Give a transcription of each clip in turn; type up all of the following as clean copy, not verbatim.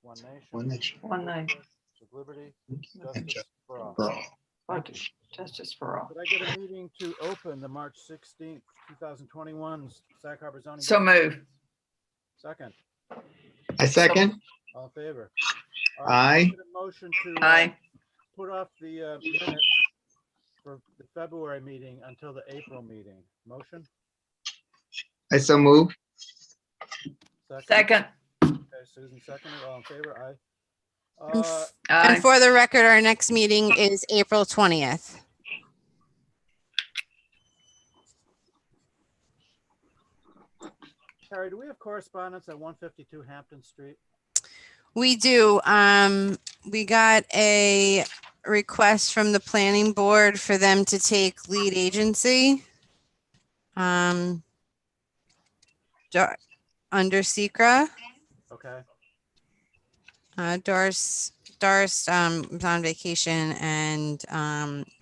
one nation, one nation, One night. with liberty, and justice for all. for all. Thank you. Justice for all. Could I get a meeting to open the March 16th, 2021 Sag Harbor zoning? So board? move. Second, I second. all in favor? Aye. Get a motion to Aye. put off the minutes for the February meeting until the April meeting. Motion? I so move. Second. Okay, Susan seconded. All in favor? Aye. Aye. And for the record, our next meeting is April 20th. Carrie, do we have correspondence at 152 Hampton Street? We do. We got a request from the planning board for them to take lead agency. Under Secra. Okay. Doris was on vacation and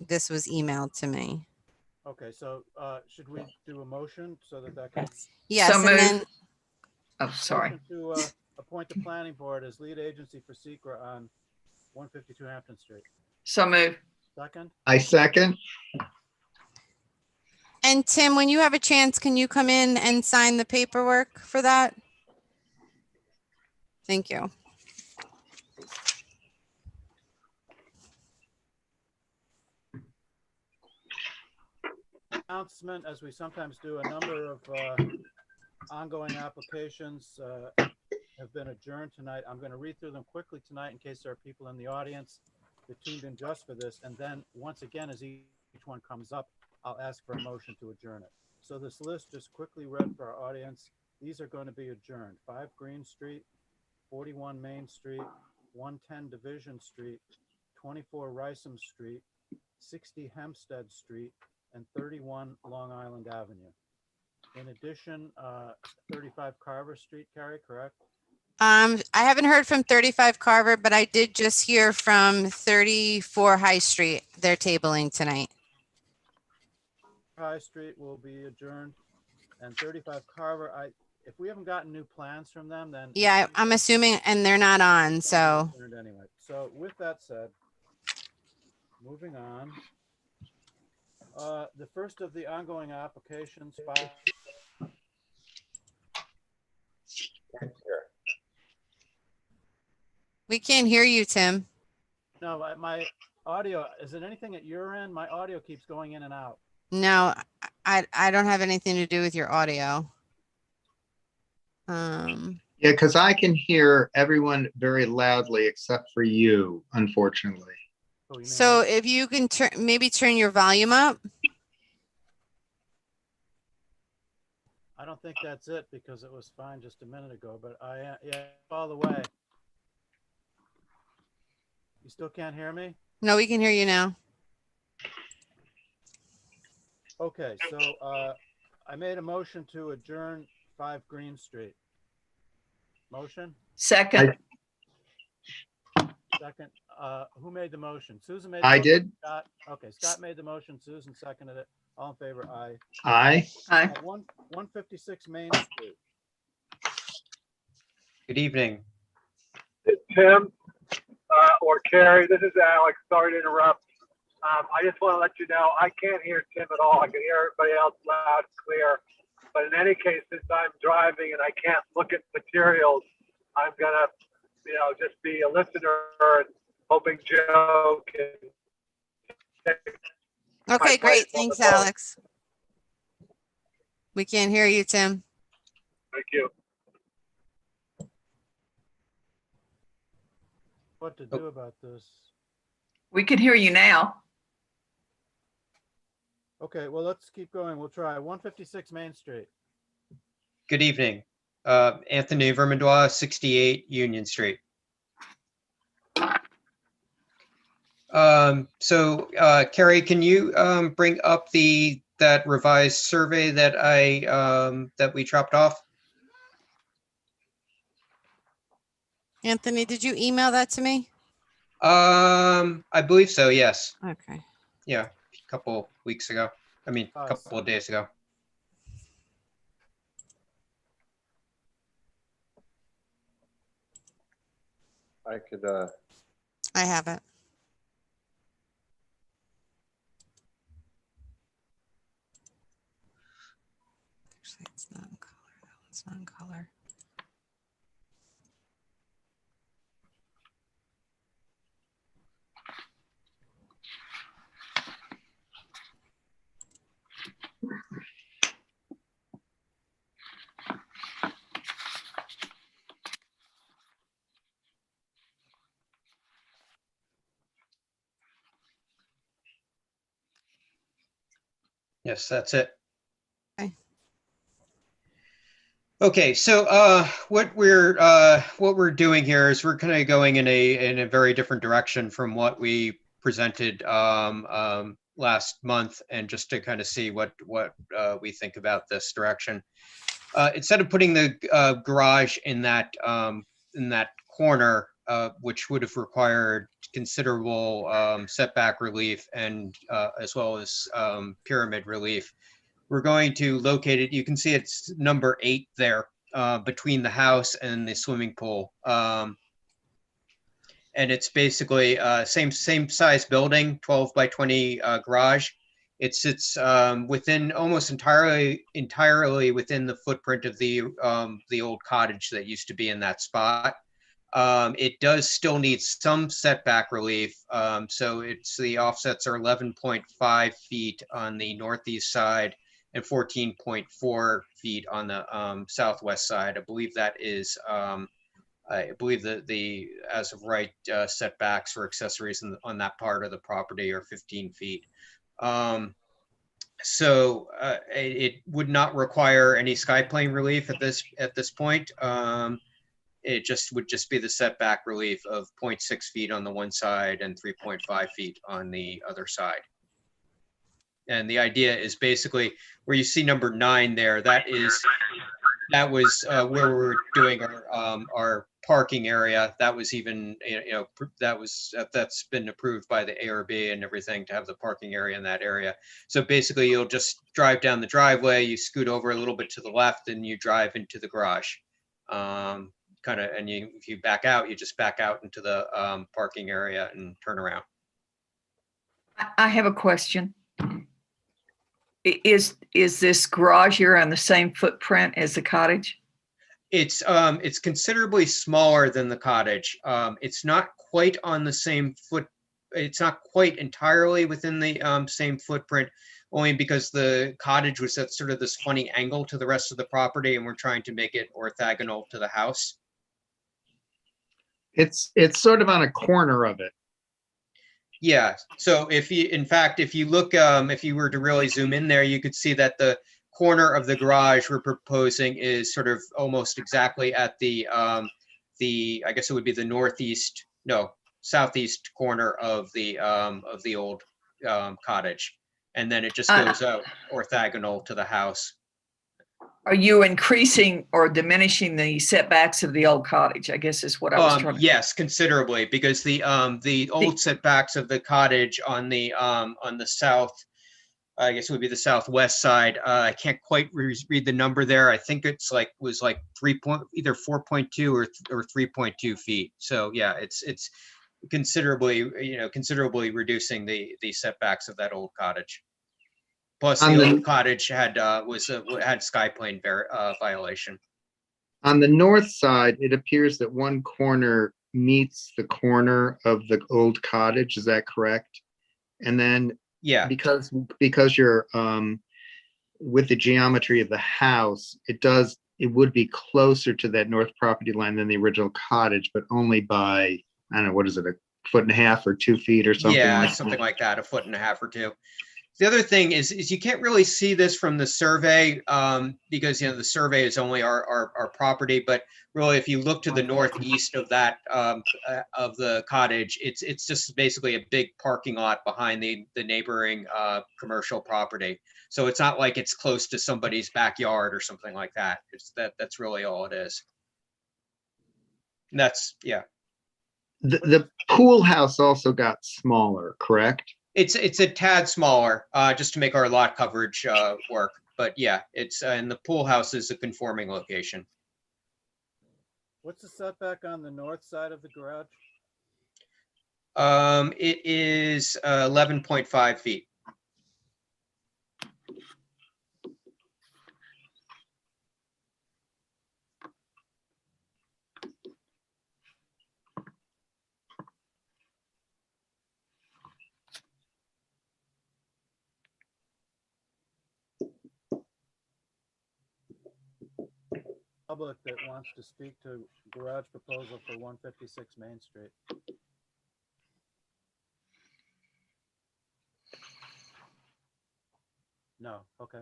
this was emailed to me. Okay, so should we do a motion so that can? Yes, So and moved. then Oh, sorry. Motion to appoint the planning board as lead agency for Secra on 152 Hampton Street. So move. Second? I second. and Tim, when you have a chance, can you come in and sign the paperwork for that? Thank you. Announcement, as we sometimes do, a number of ongoing applications have been adjourned tonight. I'm going to read through them quickly tonight in case there are people in the audience that tuned in just for this. And then once again, as each one comes up, I'll ask for a motion to adjourn it. So this list, just quickly read for our audience, these are going to be adjourned. 5 Green Street, 41 Main Street, 110 Division Street, 24 Rysam Street, 60 Hempstead Street, and 31 Long Island Avenue. In addition, 35 Carver Street, Carrie, correct? I haven't heard from 35 Carver, but I did just hear from 34 High Street. They're tabling tonight. High Street will be adjourned, and 35 Carver, if we haven't gotten new plans from them, then. Yeah, I'm assuming, and they're not on, so. Anyway, so with that said, moving on. The first of the ongoing applications. We can't hear you, Tim. No, my audio, is it anything at your end? My audio keeps going in and out. No, I don't have anything to do with your audio. Yeah, because I can hear everyone very loudly except for you, unfortunately. Oh, you mean- So if you can maybe turn your volume up. I don't think that's it because it was fine just a minute ago, but yeah, all the way. You still can't hear me? No, we can hear you now. Okay, so I made a motion to adjourn 5 Green Street. Motion? Second. Second. Who made the motion? Susan made. I motion. did. Scott? Okay, Scott made the motion. Susan seconded it. All in favor? Aye. Aye. Aye. 156 Main Street. Good evening. Tim or Carrie, this is Alex. Sorry to interrupt. I just want to let you know I can't hear Tim at all. I can hear everybody else loud and clear. But in any case, since I'm driving and I can't look at materials, I'm gonna, just be a listener and hoping Joe can. Okay, great. place on the Thanks, phone. Alex. We can't hear you, Tim. Thank you. What to do about this? We can hear you now. Okay, well, let's keep going. We'll try 156 Main Street. Good evening. Anthony Vermandois, 68 Union Street. Carrie, can you bring up that revised survey that that we dropped off? Anthony, did you email that to me? I believe so, yes. Okay. Yeah, a couple weeks ago. I mean, a couple of days ago. I could, I have it. Actually, it's not in color. That one's not in color. Yes, that's it. Okay. Okay, so what we're doing here is we're kind of going in a very different direction from what we presented last month, and just to kind of see what we think about this direction. Instead of putting the garage in that corner, which would have required considerable setback relief and as well as pyramid relief, we're going to locate it. You can see it's number 8 there, between the house and the swimming pool. And it's basically same size building, 12 by 20 garage. It sits within almost entirely within the footprint of the old cottage that used to be in that spot. It does still need some setback relief. So the offsets are 11.5 feet on the northeast side and 14.4 feet on the southwest side. I believe that is, I believe that the as of right setbacks for accessories on that part of the property are 15 feet. So it would not require any sky plane relief at this point. It would just be the setback relief of 0.6 feet on the one side and 3.5 feet on the other side. And the idea is basically where you see number 9 there, that was where we were doing our parking area. That was even, that's been approved by the ARB and everything to have the parking area in that area. So basically you'll just drive down the driveway, you scoot over a little bit to the left and you drive into the garage. And if you back out, you just back out into the parking area and turn around. I have a question. Is this garage here on the same footprint as the cottage? It's considerably smaller than the cottage. It's not quite on the same it's not quite entirely within the same footprint, only because the cottage was at sort of this funny angle to the rest of the property, and we're trying to make it orthogonal to the house. It's sort of on a corner of it. Yeah. So if you look, if you were to really zoom in there, you could see that the corner of the garage we're proposing is sort of almost exactly at the I guess it would be the southeast corner of the old cottage, and then it just goes out orthogonal to the house. Are you increasing or diminishing the setbacks of the old cottage? I guess is what I was trying to. Yes, considerably, because the old setbacks of the cottage on the south, I guess it would be the southwest side. I can't quite read the number there. I think was either 4.2 or 3.2 feet. So yeah, it's considerably reducing the setbacks of that old cottage. Plus, the old cottage had sky plane violation. On the north side, it appears that one corner meets the corner of the old cottage. Is that correct? And then, yeah, because you're with the geometry of the house, it would be closer to that north property line than the original cottage, but only by, I don't know, what is it, 1.5 feet or 2 feet or something? Yeah, something like that, 1.5 feet or 2 feet. The other thing is you can't really see this from the survey because the survey is only our property. But really, if you look to the northeast of that of the cottage, it's just basically a big parking lot behind the neighboring commercial property. So it's not like it's close to somebody's backyard or something like that. That's really all it is. And that's, yeah. The pool house also got smaller, correct? It's a tad smaller, just to make our lot coverage work. But yeah, and the pool house is a conforming location. What's the setback on the north side of the garage? It is 11.5 feet. Public that wants to speak to garage proposal for 156 Main Street. No, okay.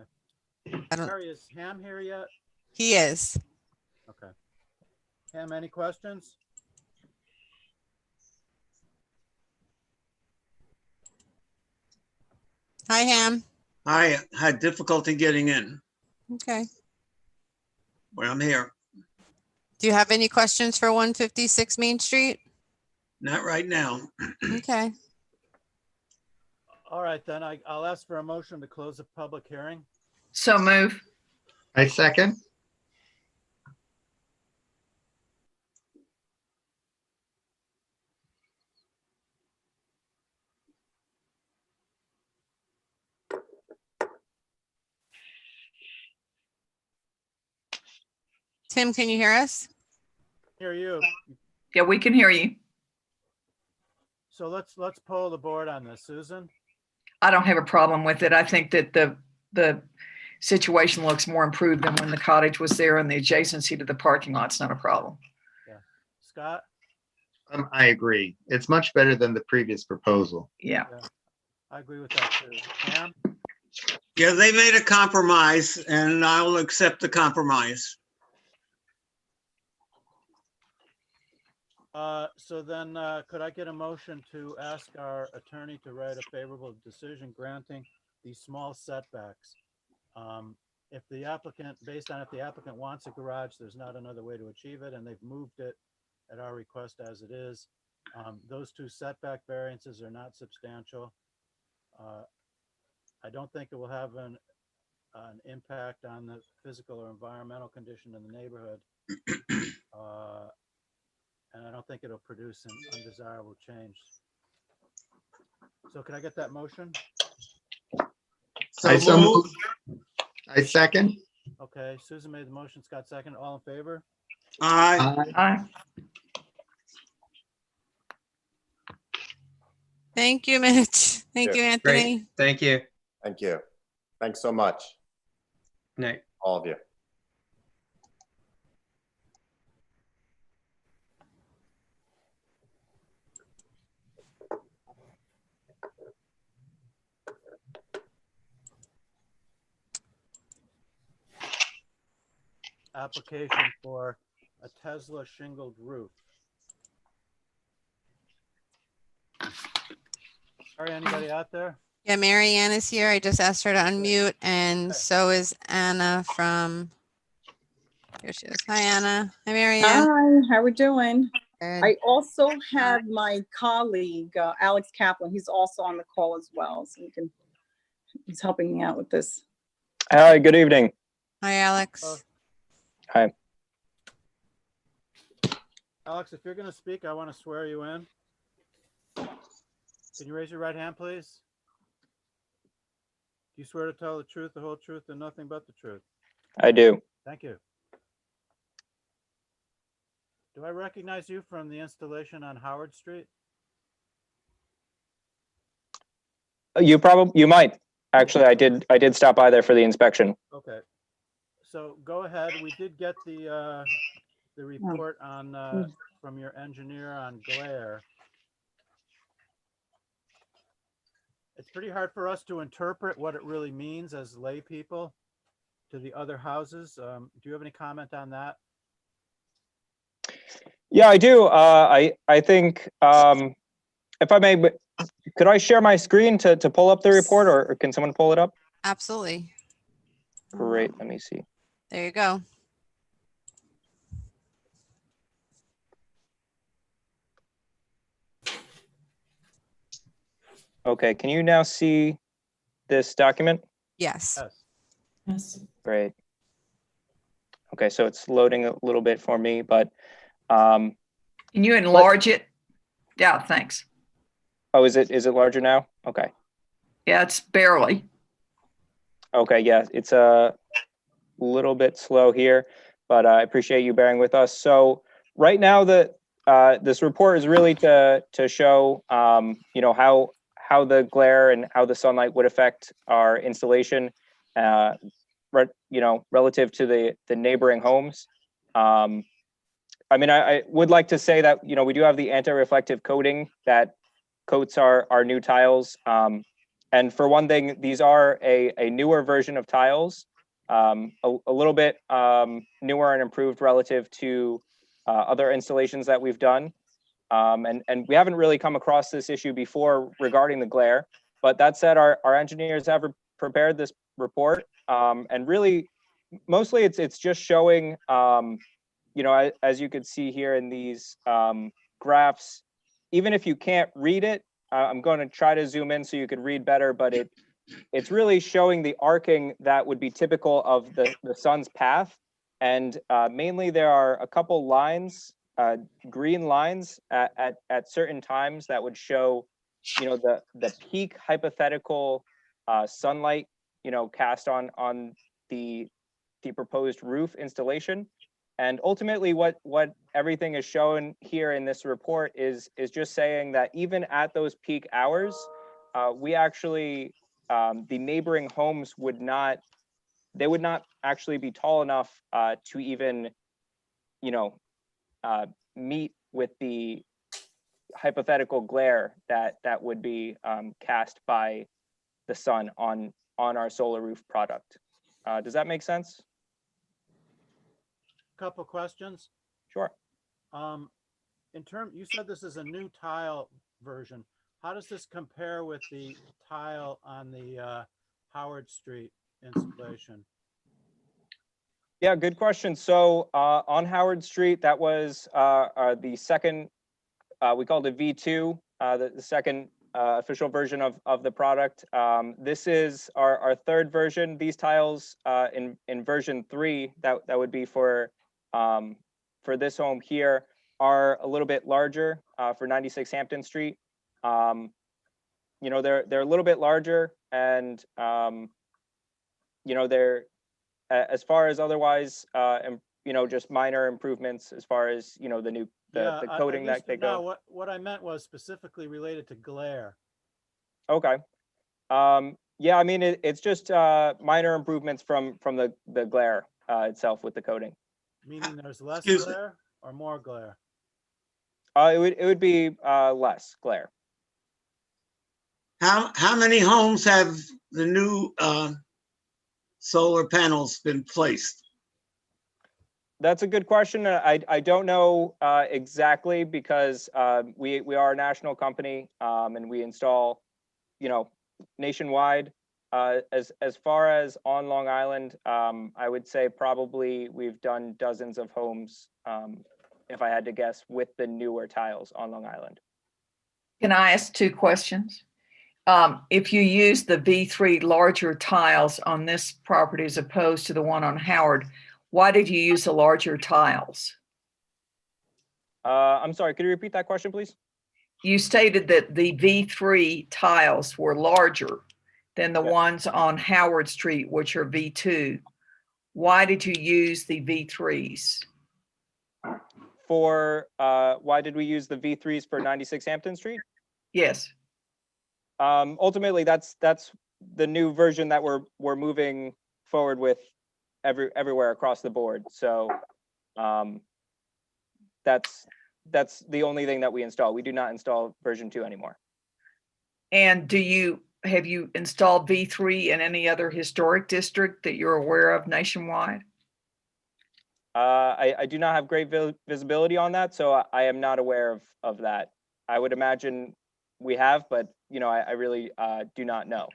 I don't, Harry, is Ham here yet? he is. Okay. Ham, any questions? Hi, Ham. I had difficulty getting in, Okay. but I'm here. Do you have any questions for 156 Main Street? Not right now. Okay. All right, then I'll ask for a motion to close the public hearing. So move. I second. Tim, can you hear us? Hear you. Yeah, we can hear you. So let's poll the board on this. Susan? I don't have a problem with it. I think that the situation looks more improved than when the cottage was there, and the adjacency to the parking lot's not a problem. Yeah. Scott? I agree. It's much better than the previous proposal. Yeah. I agree with that too. Ham? Yeah, they made a compromise and I will accept the compromise. So then, could I get a motion to ask our attorney to write a favorable decision granting these small setbacks? If the applicant, based on if the applicant wants a garage, there's not another way to achieve it, and they've moved it at our request as it is. Those two setback variances are not substantial. I don't think it will have an impact on the physical or environmental condition in the neighborhood. And I don't think it'll produce an undesirable change. So can I get that motion? I so moved. move. I second. Okay, Susan made the motion, Scott second, all in favor? Aye. Aye. Thank you, Mitch. Thank you, Great. Anthony. Thank you. Thank you. Thanks so much, Night. all of you. Application for a Tesla shingled roof. Sorry, anybody out there? Yeah, Mary Ann is here. I just asked her to unmute, and so is Anna from, here she is. Hi, Anna. Hi, Mary Ann. Hi, how we doing? Good. I also have my colleague, Alex Kaplan. He's also on the call as well, so he's helping me out with this. Hi, good evening. Hi, Alex. Hi. Alex, if you're gonna speak, I want to swear you in. Can you raise your right hand, please? Do you swear to tell the truth, the whole truth, and nothing but the truth? I do. Thank you. Do I recognize you from the installation on Howard Street? You might. Actually, I did stop by there for the inspection. Okay. So go ahead. We did get the report on from your engineer on glare. It's pretty hard for us to interpret what it really means as lay people to the other houses. Do you have any comment on that? Yeah, I do. I think if I may, could I share my screen to pull up the report, or can someone pull it up? Absolutely. Great. Let me see. There you go. Okay. Can you now see this document? Yes. Yes. Great. Okay, so it's loading a little bit for me, but Can you enlarge it? Yeah, thanks. Oh, is it larger now? Okay. Yeah, it's barely. Okay, yeah, it's a little bit slow here, but I appreciate you bearing with us. So right now, this report is really to show you know, how the glare and how the sunlight would affect our installation, you know, relative to the neighboring homes. I mean, I would like to say that, you know, we do have the anti-reflective coating that coats our new tiles. And for one thing, these are a newer version of tiles, a little bit newer and improved relative to other installations that we've done. And we haven't really come across this issue before regarding the glare. But that said, our engineers have prepared this report. And really, mostly it's just showing, you know, as you could see here in these graphs, even if you can't read it, I'm going to try to zoom in so you could read better, but it's really showing the arcing that would be typical of the sun's path. And mainly there are a couple lines, green lines at certain times that would show, you know, the peak hypothetical sunlight, you know, cast on the proposed roof installation. And ultimately, what everything is shown here in this report is just saying that even at those peak hours, we actually, the neighboring homes would not actually be tall enough to even, you know, meet with the hypothetical glare that would be cast by the sun on our solar roof product. Does that make sense? Couple questions. Sure. You said this is a new tile version. How does this compare with the tile on the Howard Street installation? Yeah, good question. So on Howard Street, that was the second, we called it V2, the second official version of the product. This is our third version. These tiles in version 3, that would be for this home here, are a little bit larger for 96 Hampton Street. You know, they're a little bit larger, and you know, they're as far as otherwise, you know, just minor improvements as far as, you know, the coating that they go. No, what I meant was specifically related to glare. Okay. Yeah, I mean, it's just minor improvements from the glare itself with the coating. Meaning there's less Excuse me. glare or more glare? It would be less glare. How many homes have the new solar panels been placed? That's a good question. I don't know exactly, because we are a national company, and we install, you know, nationwide. As far as on Long Island, I would say probably we've done dozens of homes, if I had to guess, with the newer tiles on Long Island. Can I ask 2 questions? If you use the V3 larger tiles on this property as opposed to the one on Howard, why did you use the larger tiles? I'm sorry, could you repeat that question, please? You stated that the V3 tiles were larger than the ones on Howard Street, which are V2. Why did you use the V3s? For why did we use the V3s for 96 Hampton Street? Yes. Ultimately, that's the new version that we're moving forward with everywhere across the board. So that's the only thing that we install. We do not install version 2 anymore. And have you installed V3 in any other historic district that you're aware of nationwide? I do not have great visibility on that, so I am not aware of that. I would imagine we have, but you know, I really do not know.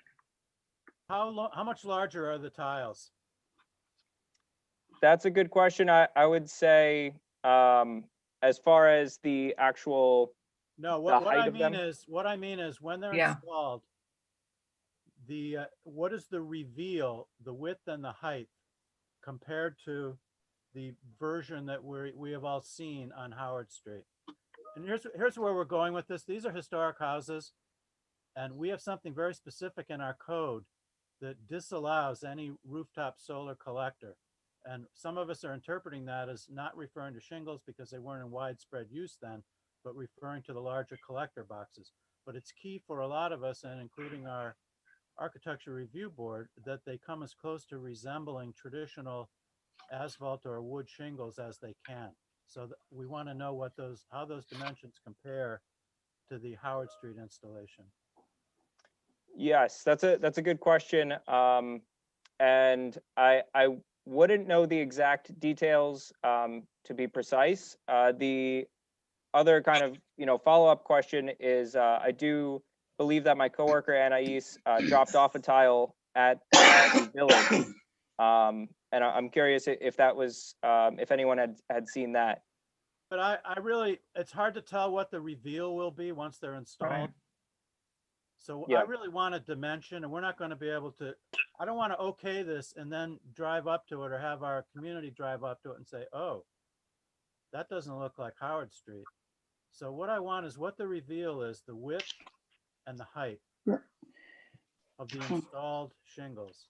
How much larger are the tiles? That's a good question. I would say, as far as the actual No, what height I of them? mean is when they're Yeah. installed, what is the reveal, the width and the height compared to the version that we have all seen on Howard Street. And here's where we're going with this. These are historic houses, and we have something very specific in our code that disallows any rooftop solar collector. And some of us are interpreting that as not referring to shingles because they weren't in widespread use then, but referring to the larger collector boxes. But it's key for a lot of us, and including our architecture review board, that they come as close to resembling traditional asphalt or wood shingles as they can. So we want to know what how those dimensions compare to the Howard Street installation. Yes, that's a good question. And I wouldn't know the exact details to be precise. The other kind of follow-up question is I do believe that my coworker Anais dropped off a tile at the village, and I'm curious if that was if anyone had seen that. But I really, it's hard to tell what the reveal will be once they're installed. Right. So Yeah. I really want a dimension, and we're not going to be able to, I don't want to okay this and then drive up to it or have our community drive up to it and say, oh, that doesn't look like Howard Street. So what I want is what the reveal is, the width and the height of the installed shingles.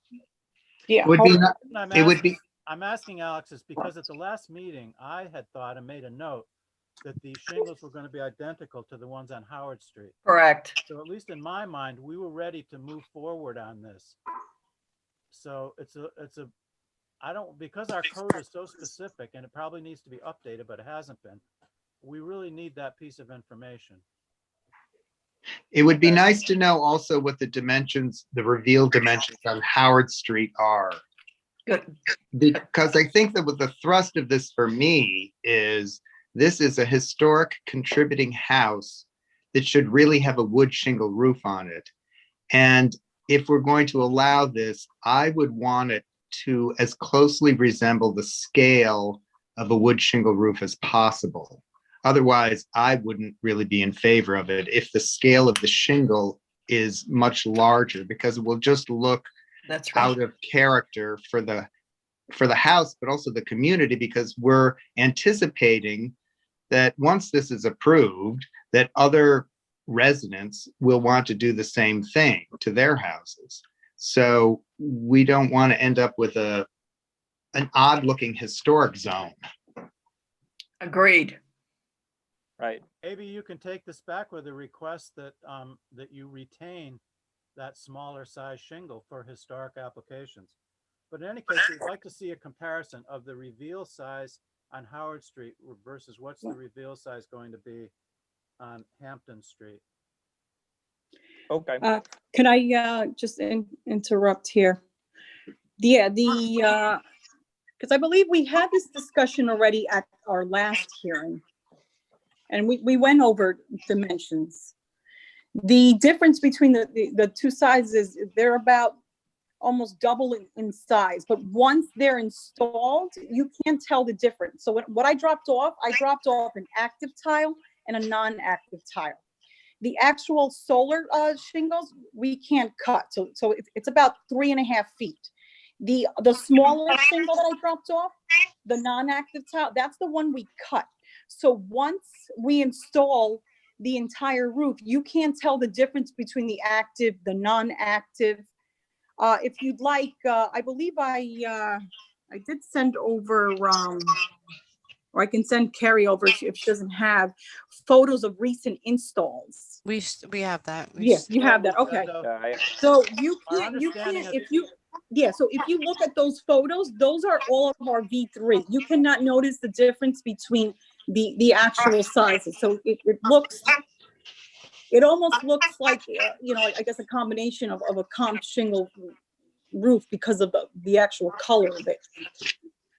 Yeah. Would be, I'm it would be, I'm asking Alex is because at the last meeting, I had thought and made a note that the shingles were going to be identical to the ones on Howard Street. Correct. So at least in my mind, we were ready to move forward on this. So because our code is so specific and it probably needs to be updated, but it hasn't been, we really need that piece of information. it would be nice to know also what the dimensions, the reveal dimensions on Howard Street are. Good. Because I think that what the thrust of this for me is, this is a historic contributing house that should really have a wood shingle roof on it. And if we're going to allow this, I would want it to as closely resemble the scale of a wood shingle roof as possible. Otherwise, I wouldn't really be in favor of it if the scale of the shingle is much larger, because it will just look That's right. out of character for the house, but also the community, because we're anticipating that once this is approved, that other residents will want to do the same thing to their houses. So we don't want to end up with an odd looking historic zone. Agreed. Right. Maybe you can take this back with a request that that you retain that smaller size shingle for historic applications. But in any case, we'd like to see a comparison of the reveal size on Howard Street versus what's the reveal size going to be on Hampton Street. Okay. Can I just interrupt here? Yeah, because I believe we had this discussion already at our last hearing, and we went over dimensions. The difference between the two sizes, they're about almost double in size, but once they're installed, you can't tell the difference. So what I dropped off an active tile and a non-active tile. The actual solar shingles, we can't cut. So it's about 3.5 feet. The smaller shingle that I dropped off, the non-active tile, that's the one we cut. So once we install the entire roof, you can't tell the difference between the active, the non-active. If you'd like, I believe I did send over, or I can send Carrie over if she doesn't have photos of recent installs. We have that. Yes, you have that. Okay. So you can't, so if you look at those photos, those are all of our V3. You cannot notice the difference between the actual sizes. So it almost looks like, I guess a combination of a comp shingle roof because of the actual color of it.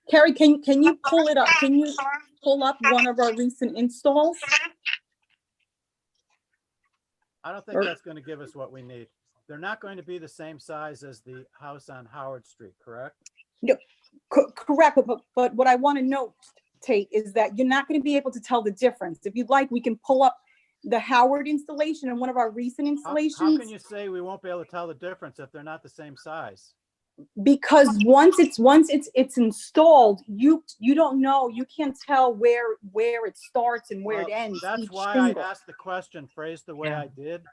Carrie, can you pull it up? Can you pull up one of our recent installs? I don't think that's going to give us what we need. They're not going to be the same size as the house on Howard Street, correct? No, correct. But what I want to note, Tate, is that you're not going to be able to tell the difference. If you'd like, we can pull up the Howard installation and one of our recent installations. How can you say we won't be able to tell the difference if they're not the same size? because once it's installed, you don't know, you can't tell where it starts and where it Well, ends. that's each why shingle. I asked the question phrased the way Yeah. I did.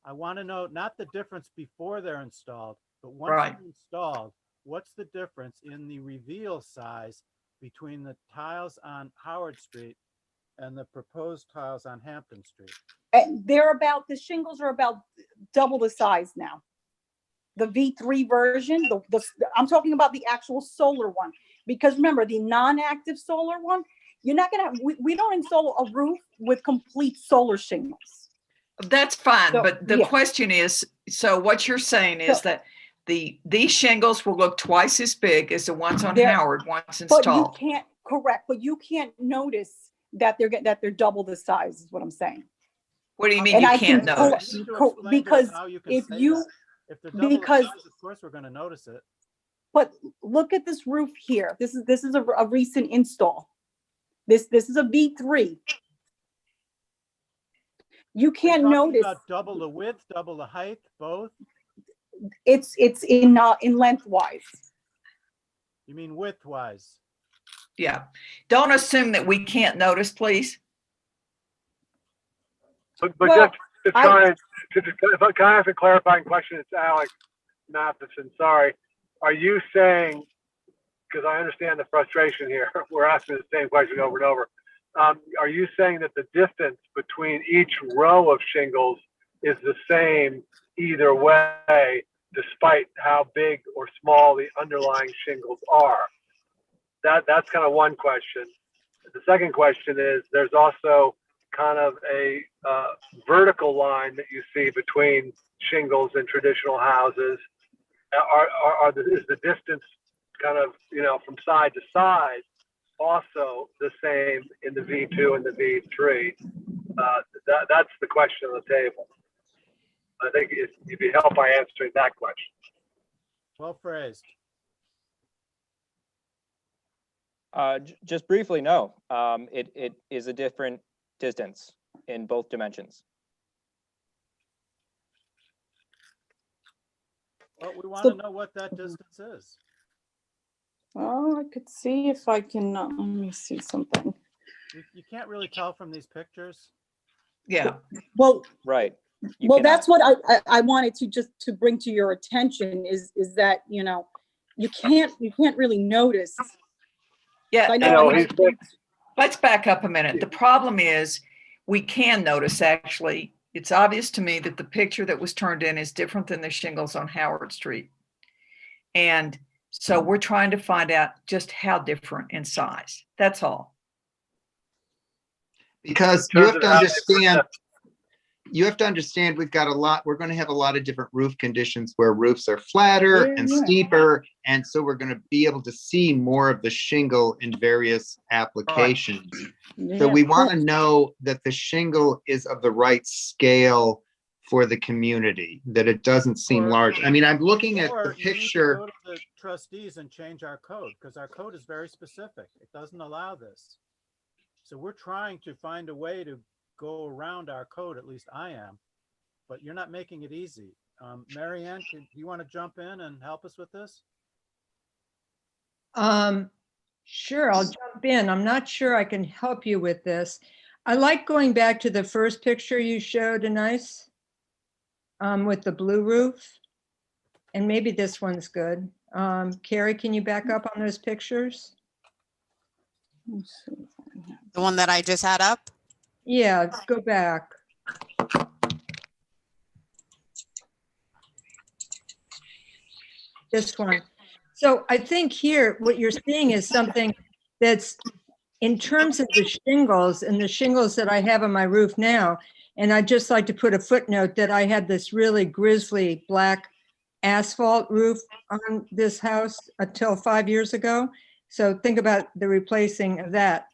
I want to know not the difference before they're installed, but once Right. they're installed, what's the difference in the reveal size between the tiles on Howard Street and the proposed tiles on Hampton Street? And the shingles are about double the size now. The V3 version, I'm talking about the actual solar one, because remember the non-active solar one, you're not gonna, we don't install a roof with complete solar shingles. That's fine, So, but the yeah. question is, so what you're saying is So- that these shingles will look twice as big as the ones on They're- Howard once But you installed. can't, correct, but you can't notice that they're double the size, is what I'm saying. What do you mean And you I can't can You notice? need to Co- explain to us because how you can if say you- that. If they're double the because- size, of course, we're going to notice it. But look at this roof here. This is a recent install. This is a V3. You Are you can't talking notice, about double the width, double the height, both? it's in lengthwise. You mean width-wise? Yeah. Don't assume that we can't notice, please. But Well, just to I- try and, can I ask a clarifying question? It's Alex Matheson, sorry. Are you saying, because I understand the frustration here, we're asking the same question over and over. Are you saying that the distance between each row of shingles is the same either way, despite how big or small the underlying shingles are? That's kind of one question. The second question is, there's also kind of a vertical line that you see between shingles and traditional houses. Is the distance kind of, from side to side also the same in the V2 and the V3? That's the question on the table. I think it'd be help by answering that question. Well phrased. Just briefly, no. It is a different distance in both dimensions. Well, we want So- to know what that distance is. Oh, I could see if I can, let me see something. You can't really tell from these pictures. Yeah. Well, Right. You well, cannot. that's what I wanted to bring to your attention is that, you can't really notice. Yeah. I You know, know, I- he's Let's back up a minute. The problem is we can notice, actually, it's obvious to me that the picture that was turned in is different than the shingles on Howard Street. And so we're trying to find out just how different in size. That's all. Because In you terms have to of how they understand, we've got we're going to have a lot of different roof conditions where roofs are flatter and Yeah. steeper. And so we're going to be able to see more of the shingle in various applications. So yeah. we want to know that the shingle is of the right scale for the community, that it doesn't seem Or- large. I mean, I'm looking at Or the you need to picture. go to the trustees and change our code, because our code is very specific. It doesn't allow this. So we're trying to find a way to go around our code, at least I am, but you're not making it easy. Mary Ann, do you want to jump in and help us with this? Sure, I'll jump in. I'm not sure I can help you with this. I like going back to the first picture you showed, Denise, with the blue roof. And maybe this one's good. Carrie, can you back up on those pictures? Let's see if I have- The one that I just had up? Yeah, go back. This one. So I think here, what you're seeing is something that's in terms of the shingles and the shingles that I have on my roof now. And I'd just like to put a footnote that I had this really grisly black asphalt roof on this house until 5 years ago. So think about the replacing of that.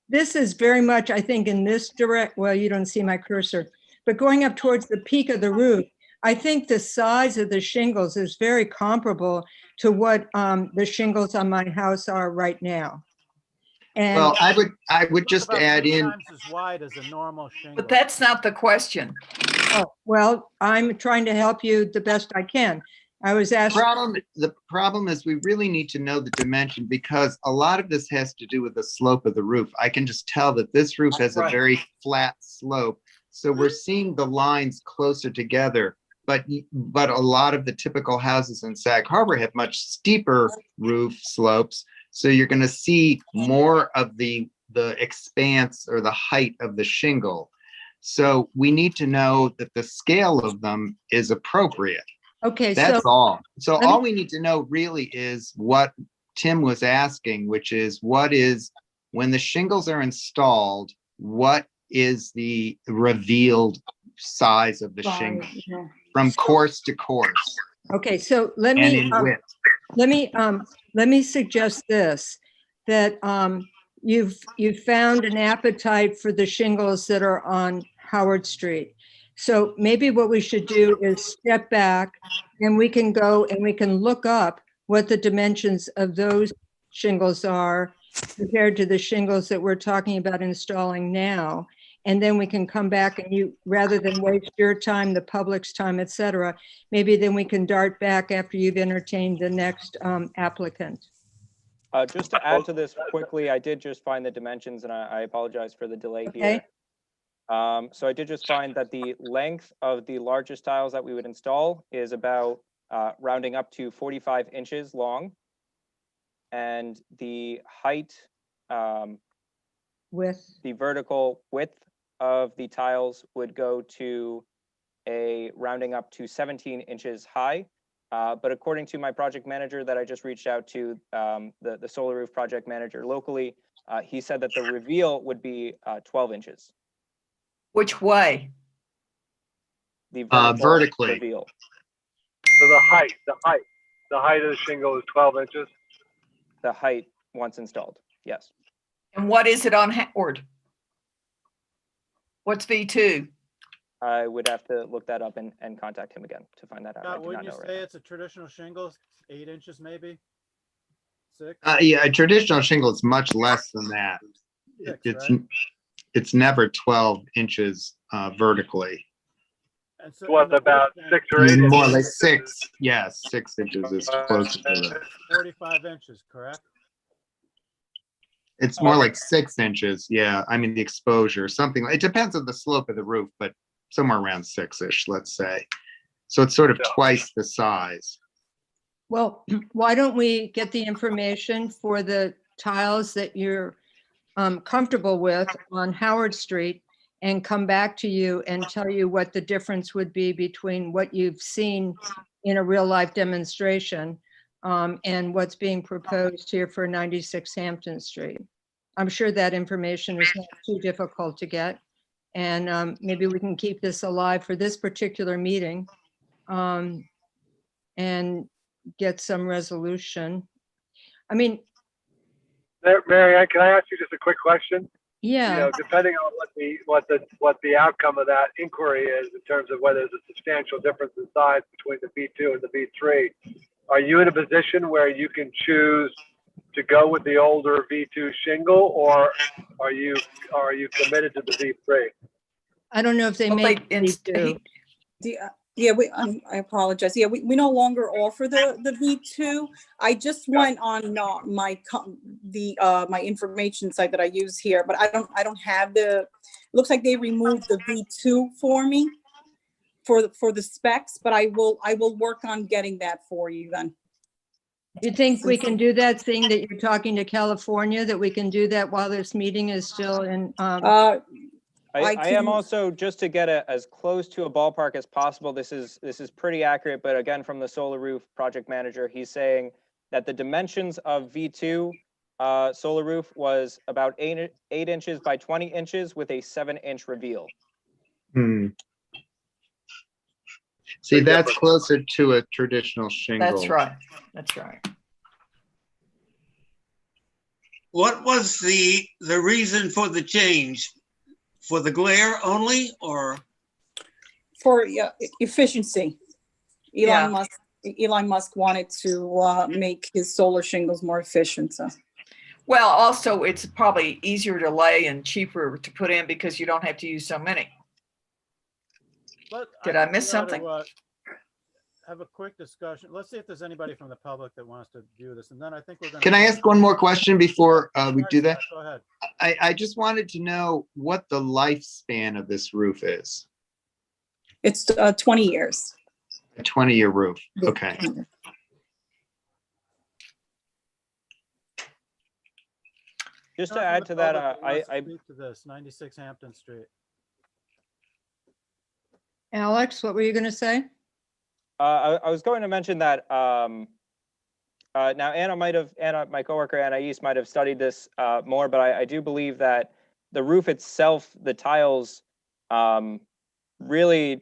This is very much, I think, in this direct, well, you don't see my cursor, but going up towards the peak of the roof, I think the size of the shingles is very comparable to what the shingles on my house are right now. And Well, I would just About add 3 in, times as wide as a normal shingle. But that's not the question. oh, well, I'm trying to help you the best I can. I was asking, The problem is we really need to know the dimension because a lot of this has to do with the slope of the roof. I can just tell that this roof has a Right. very flat slope. So we're seeing the lines closer together, but a lot of the typical houses in Sag Harbor have much steeper roof slopes. So you're going to see more of the expanse or the height of the shingle. So we need to know that the scale of them is appropriate. okay, so That's all. So let me- all we need to know really is what Tim was asking, which is when the shingles are installed, what is the revealed size of the shingle from course to course okay, so let and me, in width? let me suggest this, that you've found an appetite for the shingles that are on Howard Street. So maybe what we should do is step back and we can go and we can look up what the dimensions of those shingles are compared to the shingles that we're talking about installing now. And then we can come back and you, rather than waste your time, the public's time, et cetera, maybe then we can dart back after you've entertained the next applicant. Just to add to this quickly, I did just find the dimensions, and I apologize for the delay Okay. here. So I did just find that the length of the largest tiles that we would install is about rounding up to 45 inches long. And the height, With, the vertical width of the tiles would go to a rounding up to 17 inches high. But according to my project manager that I just reached out to, the solar roof project manager locally, he said that the reveal would be 12 inches. Which way? The vertical Vertically. reveal. So the height of the shingle is 12 inches. The height once installed, yes. And what is it on Howard? What's V2? I would have to look that up and contact him again to find that out. I Scott, do wouldn't not you know say right it's a traditional shingle, 8 inches maybe? 6? Yeah, a traditional shingle is much less than that. 6, It's right? it's never 12 inches vertically. And so, What, and the about width 6 then or 8 inches? More like 6. Yes, 6 inches is closer to that. 45 inches, correct? It's more like 6 inches. Yeah, I mean the exposure, something. It depends on the slope of the roof, but somewhere around 6-ish, let's say. So it's sort of twice the size. well, why don't we get the information for the tiles that you're comfortable with on Howard Street and come back to you and tell you what the difference would be between what you've seen in a real life demonstration and what's being proposed here for 96 Hampton Street. I'm sure that information is not too difficult to get. And maybe we can keep this alive for this particular meeting and get some resolution. I mean, Mary Ann, can I ask you just a quick question? yeah. You know, depending on what the outcome of that inquiry is in terms of whether there's a substantial difference in size between the V2 and the V3, are you in a position where you can choose to go with the older V2 shingle, or are you committed to the V3? I don't know if they Well, make they these two. Yeah, I apologize. Yeah, we no longer offer the V2. I just went on my information site that I use here, but I don't have the, looks like they removed the V2 for me for the specs, but I will work on getting that for you then. You think we can do that, seeing that you're talking to California, that we can do that while this meeting is still in? I am can- also, just to get as close to a ballpark as possible, this is pretty accurate, but again, from the solar roof project manager, he's saying that the dimensions of V2 solar roof was about 8 inches by 20 inches with a 7-inch reveal. See, that's closer to a traditional shingle. That's right. That's right. What was the reason for the change? For the glare only, or? For efficiency. Yeah. Elon Musk wanted to make his solar shingles more efficient, so. Well, also, it's probably easier to lay and cheaper to put in because you don't have to use so many. But Did I think miss we ought to, something? have a quick discussion. Let's see if there's anybody from the public that wants to view this, and then I think we're gonna. Can I ask one more question before we do that? Go ahead. I just wanted to know what the lifespan of this roof is. It's 20 years. A 20-year roof. Okay. Just to Not from add the to that, public that wants to I speak to this, 96 Hampton Street. Alex, what were you going to say? I was going to mention that now Anna, my coworker Anais might have studied this more, but I do believe that the roof itself, the tiles, really,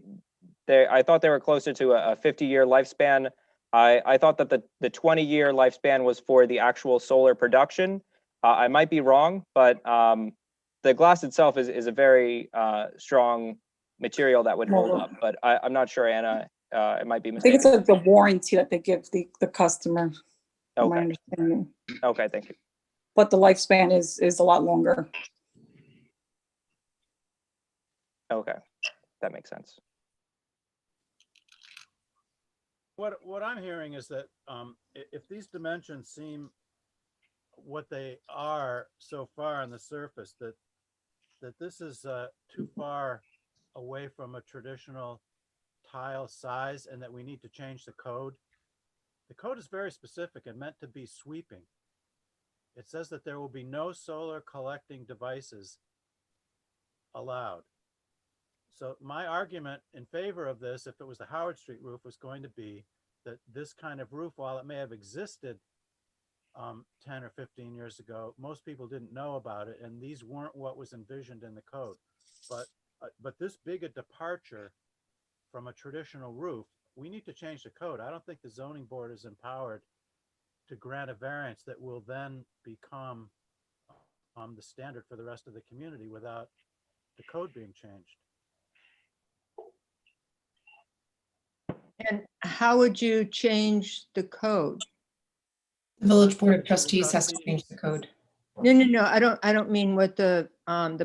I thought they were closer to a 50-year lifespan. I thought that the 20-year lifespan was for the actual solar production. I might be wrong, but the glass itself is a very strong material that would hold up. But I'm not sure, Anna. It might be I think mistaken. it's the warranty that they give the customer. My Okay. understanding. Okay, thank you. But the lifespan is a lot longer. Okay, that makes sense. What I'm hearing is that if these dimensions seem what they are so far on the surface, that this is too far away from a traditional tile size, and that we need to change the code. The code is very specific and meant to be sweeping. It says that there will be no solar collecting devices allowed. So my argument in favor of this, if it was the Howard Street roof, was going to be that this kind of roof, while it may have existed 10 or 15 years ago, most people didn't know about it, and these weren't what was envisioned in the code. But this big a departure from a traditional roof, we need to change the code. I don't think the zoning board is empowered to grant a variance that will then become the standard for the rest of the community without the code being changed. And how would you change the code? The Village Board of Trustees has to change the code. No. I don't mean what the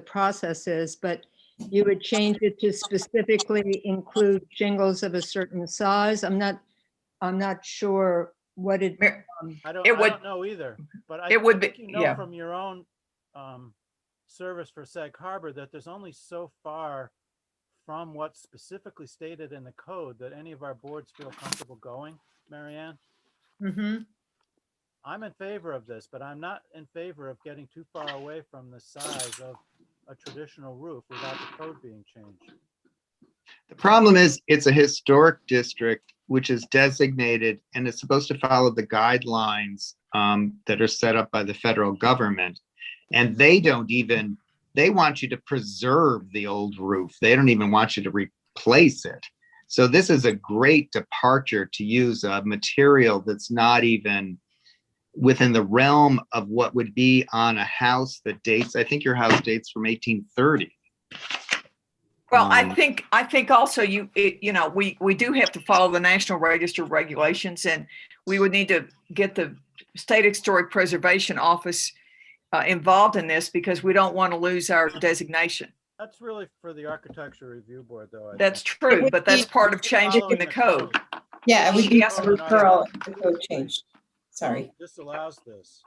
process is, but you would change it to specifically include shingles of a certain size. I'm not sure what it. I don't know either, but I think you know from your own service for Sag Harbor that there's only so far from what's specifically stated in the code that any of our boards feel comfortable going, Marianne. Mm-hmm. I'm in favor of this, but I'm not in favor of getting too far away from the size of a traditional roof without the code being changed. The problem is it's a historic district, which is designated and it's supposed to follow the guidelines that are set up by the federal government. And they want you to preserve the old roof. They don't even want you to replace it. So this is a great departure to use a material that's not even within the realm of what would be on a house that dates, I think your house dates from 1830. Well, I think also we do have to follow the National Register regulations, and we would need to get the State Historic Preservation Office involved in this because we don't want to lose our designation. That's really for the Architecture Review Board, though. That's true, but that's part of changing the code. Yeah, it would be a Yes. referral if the code changed. Sorry. This allows this.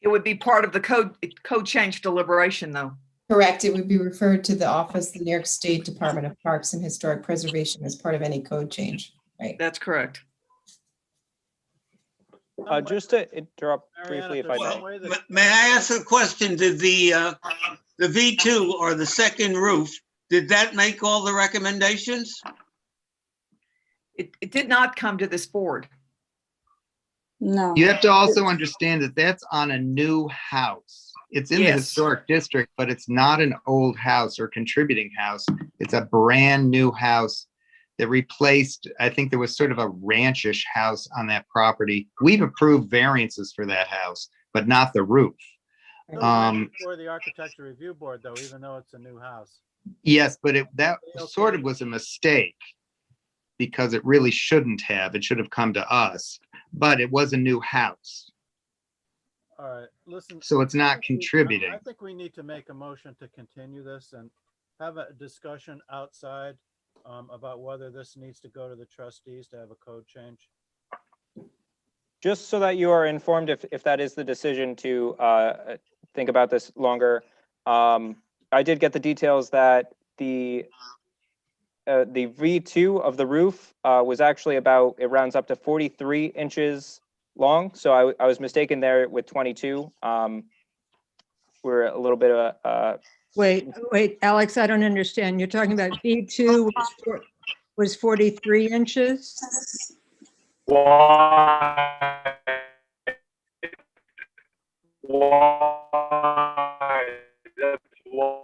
It would be part of the code change deliberation, though. Correct. It would be referred to the office, the New York State Department of Parks and Historic Preservation as part of any code change, right? That's correct. Just to interrupt briefly, if I may. May I ask a question? Did the V2 or the second roof, did that make all the recommendations? It did not come to this board. No. You have to also understand that that's on a new house. It's in the historic district, but it's not an old house or contributing house. It's a brand new house that replaced, I think there was sort of a ranchish house on that property. We've approved variances for that house, but not the roof. For the Architecture Review Board, though, even though it's a new house. Yes, but that sort of was a mistake because it really shouldn't have. It should have come to us, but it was a new house. All right, listen. So it's not contributing. I think we need to make a motion to continue this and have a discussion outside about whether this needs to go to the trustees to have a code change? Just so that you are informed, if that is the decision to think about this longer, I did get the details that the V2 of the roof was actually about, it rounds up to 43 inches long. So I was mistaken there with 22. We're a little bit of Wait, Alex, I don't understand. You're talking about V2 was 43 inches? Why? That's why.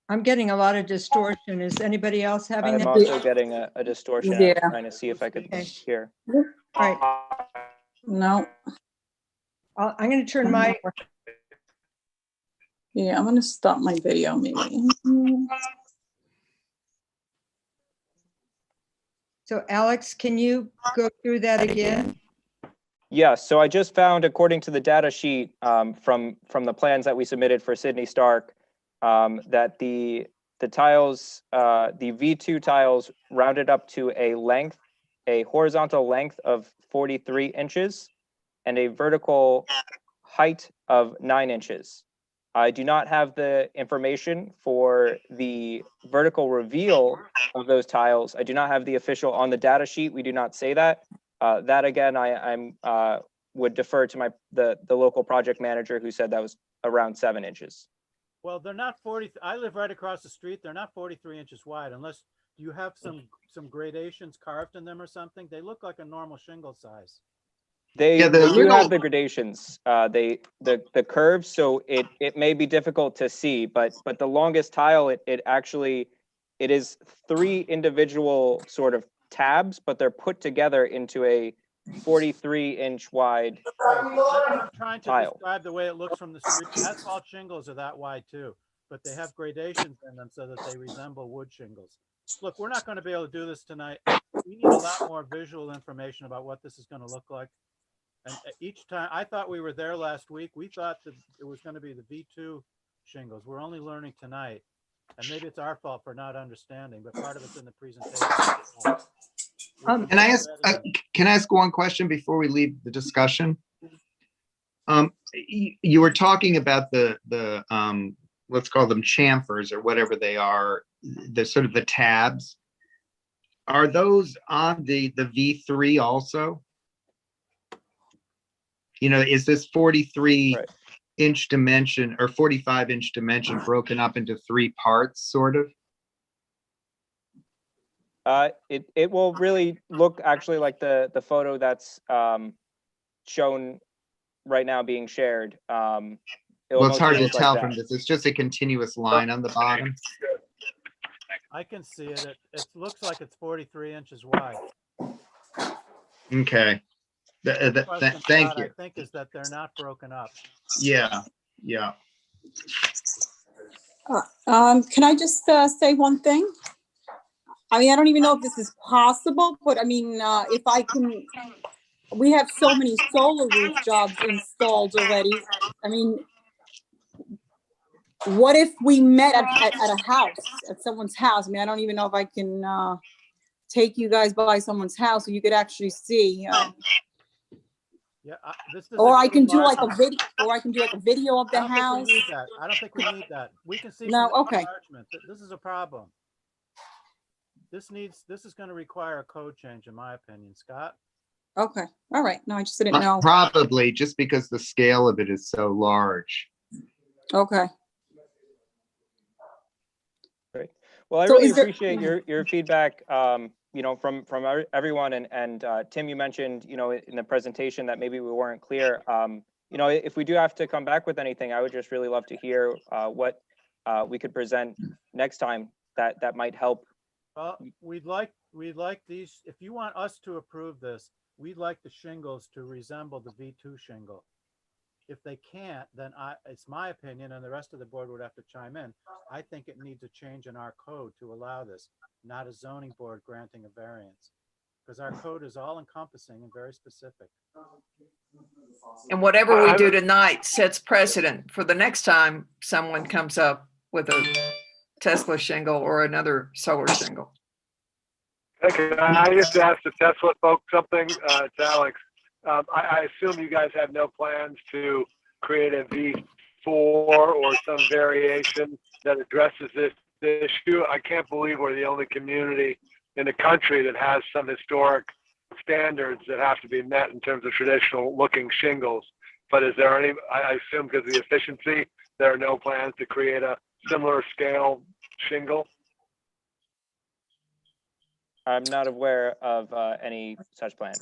I'm getting a lot of distortion. Is anybody else having I'm that? also getting a distortion. Yeah. I'm trying to see if I could Okay. hear. All right, No. I'm going to turn my, Yeah, I'm gonna stop my video maybe. so Alex, can you go through that again? Yes, so I just found, according to the data sheet from the plans that we submitted for Sydney Stark, that the tiles, the V2 tiles rounded up to a horizontal length of 43 inches and a vertical height of 9 inches. I do not have the information for the vertical reveal of those tiles. I do not have the official on the data sheet. We do not say that. That again, I'm would defer to the local project manager who said that was around 7 inches. Well, they're not 40. I live right across the street. They're not 43 inches wide unless you have some gradations carved in them or something. They look like a normal shingle size. They Yeah, the do little- have the gradations, the curves, so it may be difficult to see, but the longest tile, it is 3 individual sort of tabs, but they're put together into a 43-inch wide I'm trying to tile. describe the way it looks from the street. Asphalt shingles are that wide too, but they have gradations in them so that they resemble wood shingles. Look, we're not going to be able to do this tonight. We need a lot more visual information about what this is going to look like. And each time, I thought we were there last week. We thought that it was going to be the V2 shingles. We're only learning tonight. And maybe it's our fault for not understanding, but part of it's in the presentation. Can I ask one question before we leave the discussion? You were talking about the let's call them chamfers or whatever they are, the sort of the tabs. Are those on the V3 also? You know, is this 43-inch dimension or 45-inch dimension broken up into 3 parts, sort of? It will really look actually like the photo that's shown right now being shared. Well, it's hard to tell like from this. It's just a continuous line on the bottom. I can see it. It looks like it's 43 inches wide. Okay. Thank you. I think is that they're not broken up. Yeah. Can I just say one thing? I mean, I don't even know if this is possible, but I mean, if I can, we have so many solar roof jobs installed already. I mean, what if we met at a house, at someone's house? I mean, I don't even know if I can take you guys by someone's house so you could actually see. Yeah, or I can do like a video, or I can do like a video of the house. I don't think we need that. We can see. No, okay. Enlargement. This is a problem. This is going to require a code change, in my opinion, Scott. Okay, all right. No, I just didn't know. Probably just because the scale of it is so large. Okay. Great. Well, I So really is there- appreciate your feedback. You know, from everyone, and Tim, you mentioned, you know, in the presentation that maybe we weren't clear. You know, if we do have to come back with anything, I would just really love to hear what we could present next time that might help. Well, we'd like these. If you want us to approve this, we'd like the shingles to resemble the V2 shingle. If they can't, then it's my opinion, and the rest of the board would have to chime in. I think it needs a change in our code to allow this, not a zoning board granting a variance, because our code is all encompassing and very specific. And whatever we do tonight sets precedent for the next time someone comes up with Tesla shingle or another solar shingle. Okay, I just asked the Tesla folks something. It's Alex. I assume you guys have no plans to create a V4 or some variation that addresses this issue. I can't believe we're the only community in the country that has some historic standards that have to be met in terms of traditional looking shingles. But is there any, I assume because of the efficiency, there are no plans to create a similar scale shingle? I'm not aware of any such plans.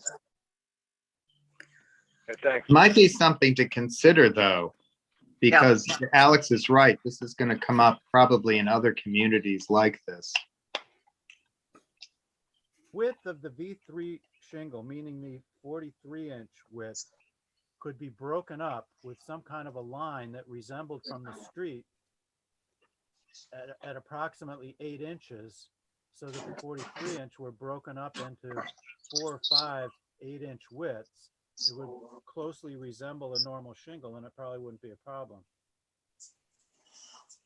Okay, thanks. Might be something to consider though, because Alex is right. This is going to come up probably in other communities like this. Width of the V3 shingle, meaning the 43-inch width, could be broken up with some kind of a line that resembled from the street at approximately 8 inches, so that the 43-inch were broken up into 4 or 5 8-inch widths. It would closely resemble a normal shingle, and it probably wouldn't be a problem.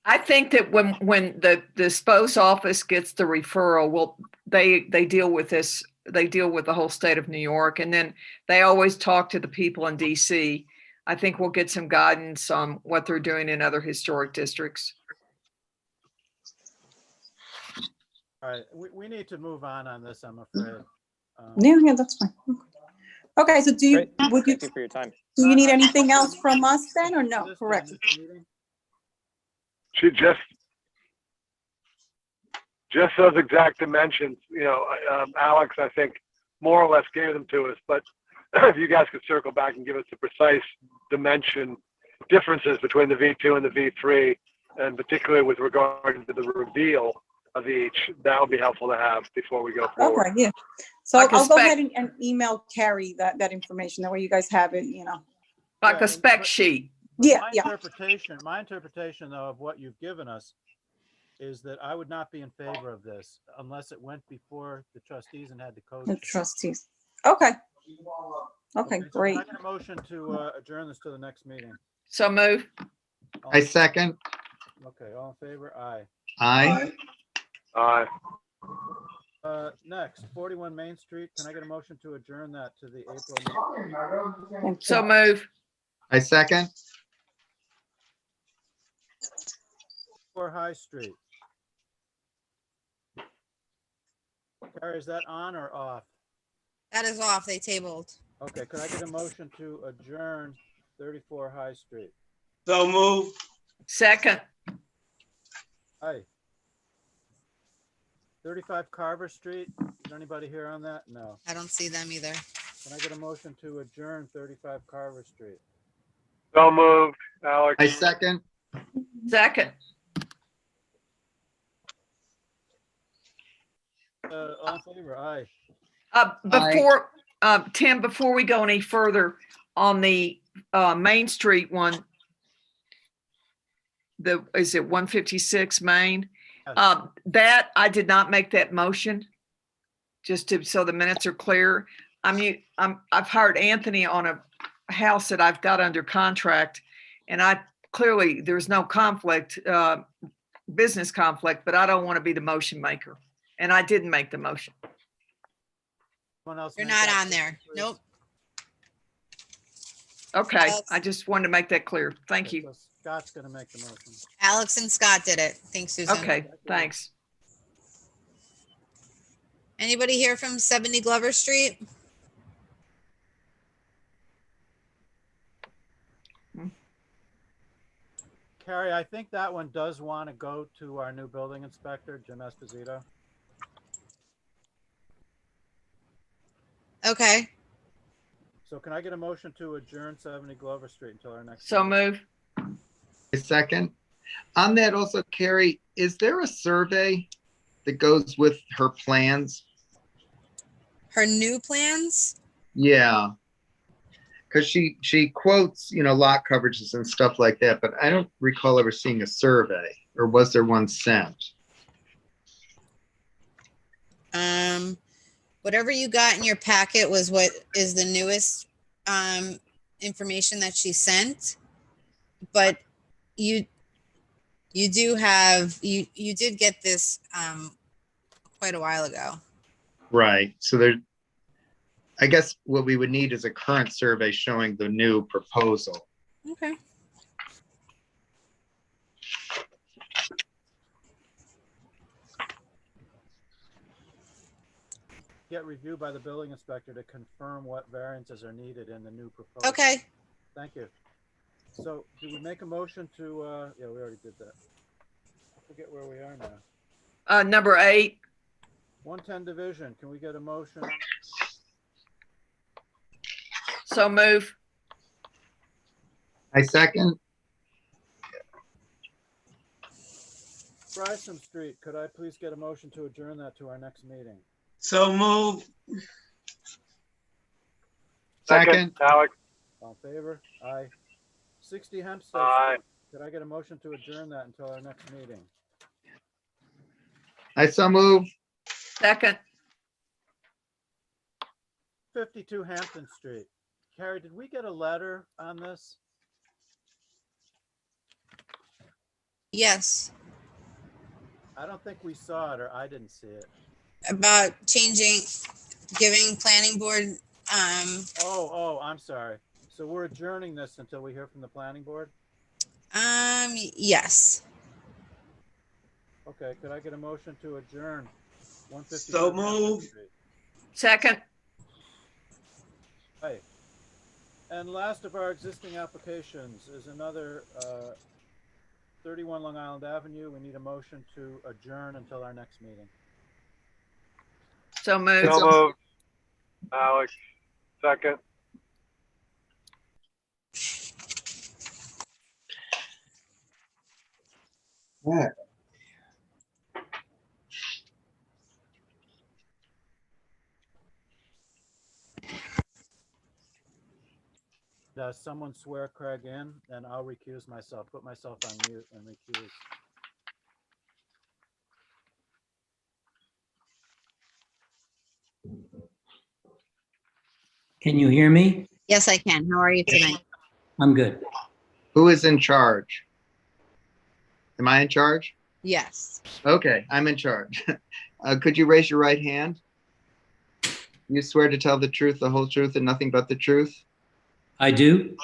I think that when the disposed office gets the referral, they deal with this. They deal with the whole state of New York, and then they always talk to the people in DC. I think we'll get some guidance on what they're doing in other historic districts. All right, we need to move on this, I'm afraid. Yeah, that's fine. Okay, so Great. would you, Thank you for your time. do you need anything else from us then, or no? Correct. She just those exact dimensions, Alex, I think more or less gave them to us, but if you guys could circle back and give us the precise dimension differences between the V2 and the V3, and particularly with regard to the reveal of each, that would be helpful to have before we go forward. Okay, yeah. So Like a I'll go spec- ahead and email Carrie that information. That way you guys have it, Like a spec sheet. Yeah, my yeah. interpretation though of what you've given us is that I would not be in favor of this unless it went before the trustees and had the code. The change. trustees. Okay. Okay, So great. can I get a motion to adjourn this to the next meeting? So move. I second. Okay, all in favor? Aye. Aye. Aye. Next, 41 Main Street. Can I get a motion to adjourn that to the April meeting? Thank So you. move. I second. 4 High Street. Carrie, is that on or off? That is off. They tabled. Okay, could I get a motion to adjourn 34 High Street? So move. Second. Aye. 35 Carver Street. Is there anybody here on that? No. I don't see them either. Can I get a motion to adjourn 35 Carver Street? So moved, Alex. I second. Second. All in favor? Aye. Before Tim, before we go any further on the Main Street one, is it 156 Main? Yes. That I did not make that motion. So the minutes are clear. I've hired Anthony on a house that I've got under contract, and there's no conflict, business conflict, but I don't want to be the motion maker, and I didn't make the motion. Someone else You're make not that on there. motion, please? Nope. Okay, Alex. I just wanted to make that clear. Thank Okay, you. so Scott's gonna make the motion. Alex and Scott did it. Thanks, Susan. Okay, thanks. Anybody here from 70 Glover Street? Carrie, I think that one does want to go to our new building inspector, Jim Esposito. Okay. So can I get a motion to adjourn 70 Glover Street until our next? So meeting? move. I second. On that also, Carrie, is there a survey that goes with her plans? Her new plans? Yeah. Because she quotes, lot coverages and stuff like that, but I don't recall ever seeing a survey, or was there one sent? Whatever you got in your packet was what is the newest information that she sent. But You do have, you did get this quite a while ago. Right, so there, I guess what we would need is a current survey showing the new proposal. Okay. Get reviewed by the building inspector to confirm what variances are needed in the new proposal. Okay. Thank you. So do we make a motion to, yeah, we already did that. I forget where we are now. Number 8. 110 division, can we get a motion? So move. I second. Bryson Street, could I please get a motion to adjourn that to our next meeting? So move. Second. Alex. All in favor? Aye. 60 Hempstead Aye. Street, could I get a motion to adjourn that until our next meeting? I so move. Second. 52 Hampton Street. Carrie, did we get a letter on this? Yes. I don't think we saw it, or I didn't see it. About changing, giving planning board, Oh, I'm sorry. So we're adjourning this until we hear from the planning board? yes. Okay, could I get a motion to adjourn 152 So Hampton move. Street? Second. Hi. And last of our existing applications is another 31 Long Island Avenue. We need a motion to adjourn until our next meeting. So move. So moved. Alex. Second. Yeah. Does someone swear Craig in? And I'll recuse myself, put myself on mute and recuse. Can you hear me? Yes, I can. How are you tonight? I'm good. Who is in charge? Am I in charge? Yes. Okay, I'm in charge. Could you raise your right hand? You swear to tell the truth, the whole truth, and nothing but the truth? I do.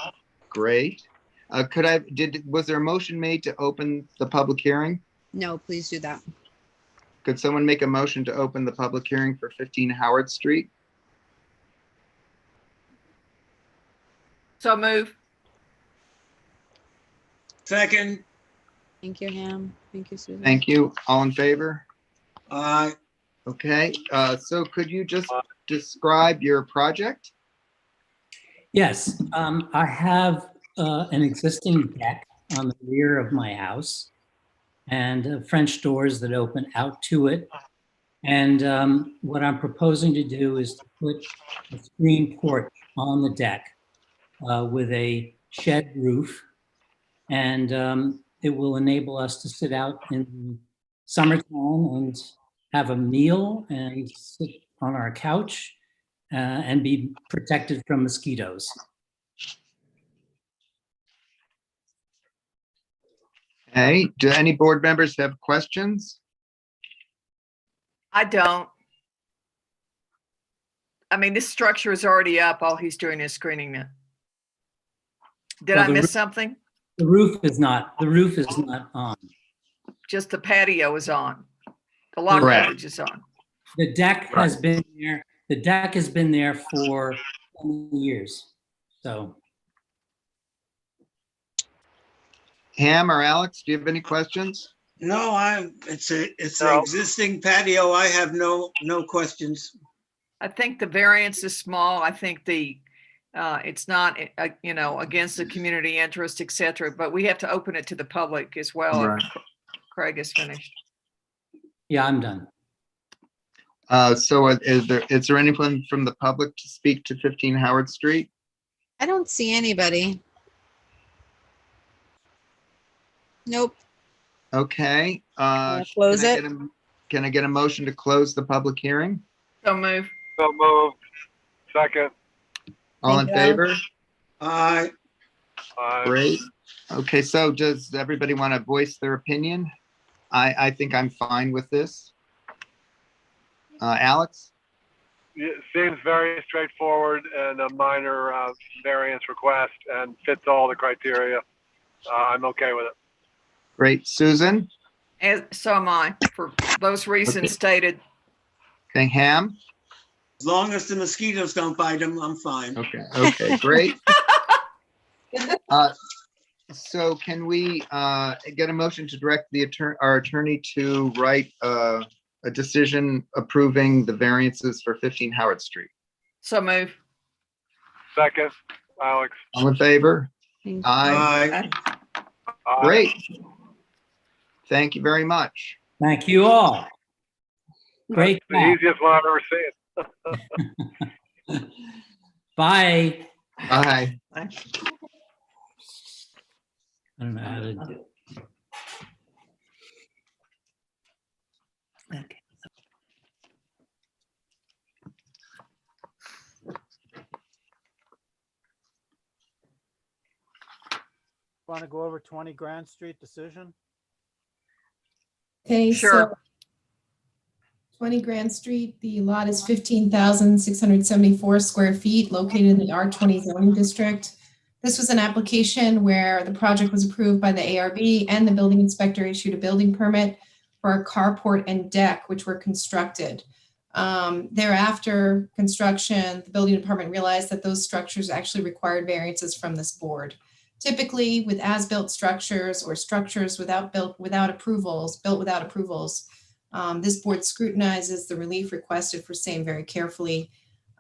Great. Was there a motion made to open the public hearing? No, please do that. Could someone make a motion to open the public hearing for 15 Howard Street? So move. Second. Thank you, Ham. Thank you, Susan. Thank you. All in favor? Aye. Okay, so could you just describe your project? Yes, I have an existing deck on the rear of my house and French doors that open out to it. And what I'm proposing to do is to put a screen porch on the deck with a shed roof. And it will enable us to sit out in the summertime and have a meal and sit on our couch and be protected from mosquitoes. Hey, do any board members have questions? I don't. I mean, this structure is already up. All he's doing is screening it. Did Well, I miss something? The roof is not on. Just the patio is on. The lot Correct. coverage is on. The deck has been there. The deck has been there for 20 years. So. Ham or Alex, do you have any questions? No, it's an existing patio. I have no questions. I think the variance is small. I think it's not, against the community interest, et cetera, but we have to open it to the public as well. Right. If Craig is finished. Yeah, I'm done. So is there anyone from the public to speak to 15 Howard Street? I don't see anybody. Nope. Okay. Close it. Can I get a motion to close the public hearing? So move. So moved. Second. All in Thank you. favor? Aye. Aye. Great. Okay, so does everybody want to voice their opinion? I think I'm fine with this. Alex? It seems very straightforward and a minor variance request and fits all the criteria. I'm okay with it. Great. Susan? And so am I, for those reasons Okay. stated. Okay, Ham? As long as the mosquitoes don't bite them, I'm fine. Okay, great. So can we get a motion to direct our attorney to write a decision approving the variances for 15 Howard Street? So move. Second, Alex. All in favor? Aye. Great. Thank you very much. Thank you all. Great. The easiest one I've ever seen. Bye. Bye. Bye. I don't know how to do. Okay. Want to go over 20 Grand Street decision? Okay, Sure. so 20 Grand Street, the lot is 15,674 square feet located in the R20 zoning district. This was an application where the project was approved by the ARB and the building inspector issued a building permit for a carport and deck, which were constructed. Thereafter construction, the building department realized that those structures actually required variances from this board. Typically, with as-built structures or structures built without approvals, this board scrutinizes the relief requested for same very carefully.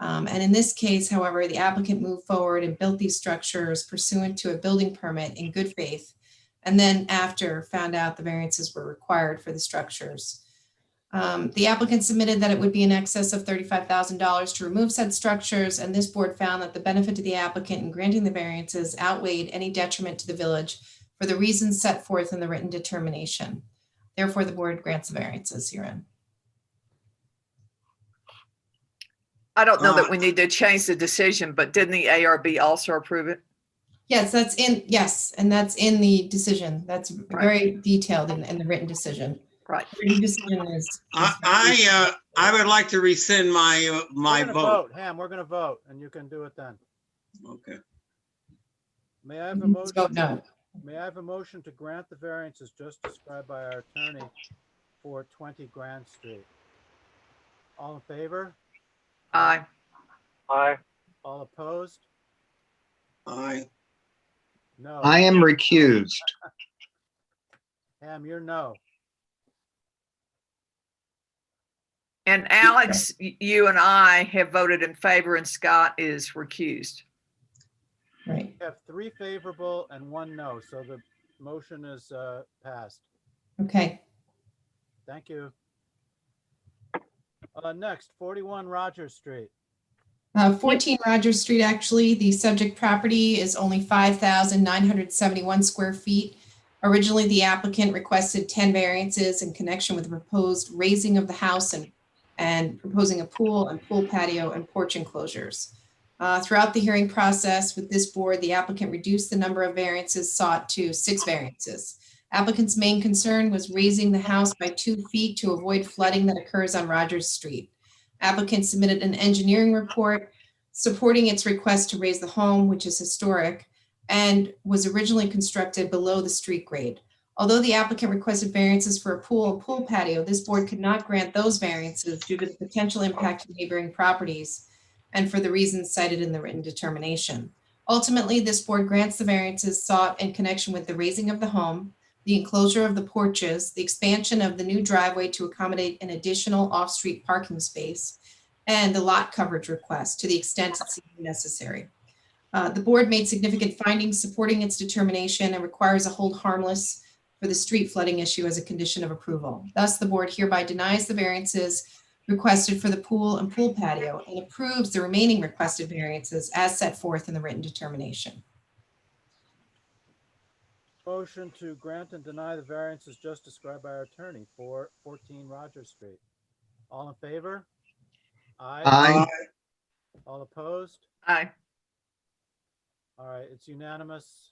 And in this case, however, the applicant moved forward and built these structures pursuant to a building permit in good faith, and then after found out the variances were required for the structures. The applicant submitted that it would be in excess of $35,000 to remove said structures, and this board found that the benefit to the applicant in granting the variances outweighed any detriment to the village for the reasons set forth in the written determination. Therefore, the board grants the variances herein. I don't know that we need to change the decision, but didn't the ARB also approve it? Yes, and that's in the decision. That's very detailed in the written decision. Right. The written decision is. I would like to rescind my We're gonna vote. Ham, we're going to vote and you can do it then. Okay. May I have a Vote motion? no. May I have a motion to grant the variances just described by our attorney for 20 Grand Street? All in favor? Aye. Aye. All opposed? Aye. No. I am recused. Ham, you're no. And Alex, you and I have voted in favor and Scott is recused. Right. We have 3 favorable and 1 no, so the motion is passed. Okay. Thank you. Next, 41 Rogers Street. 14 Rogers Street, actually, the subject property is only 5,971 square feet. Originally, the applicant requested 10 variances in connection with the proposed raising of the house and proposing a pool and pool patio and porch enclosures. Throughout the hearing process with this board, the applicant reduced the number of variances sought to 6 variances. Applicant's main concern was raising the house by 2 feet to avoid flooding that occurs on Rogers Street. Applicant submitted an engineering report supporting its request to raise the home, which is historic, and was originally constructed below the street grade. Although the applicant requested variances for a pool and pool patio, this board could not grant those variances due to the potential impact to neighboring properties and for the reasons cited in the written determination. Ultimately, this board grants the variances sought in connection with the raising of the home, the enclosure of the porches, the expansion of the new driveway to accommodate an additional off-street parking space, and the lot coverage request to the extent it's necessary. The board made significant findings supporting its determination and requires a hold harmless for the street flooding issue as a condition of approval. Thus, the board hereby denies the variances requested for the pool and pool patio and approves the remaining requested variances as set forth in the written determination. Motion to grant and deny the variances just described by our attorney for 14 Rogers Street. All in favor? Aye. Aye. All opposed? Aye. All right, it's unanimous.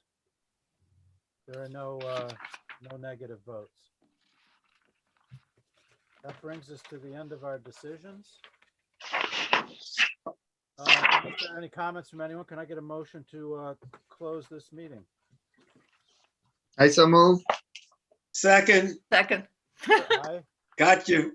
There are no negative votes. That brings us to the end of our decisions. If there are any comments from anyone, can I get a motion to close this meeting? I so move. Second, Second. Aye. got you.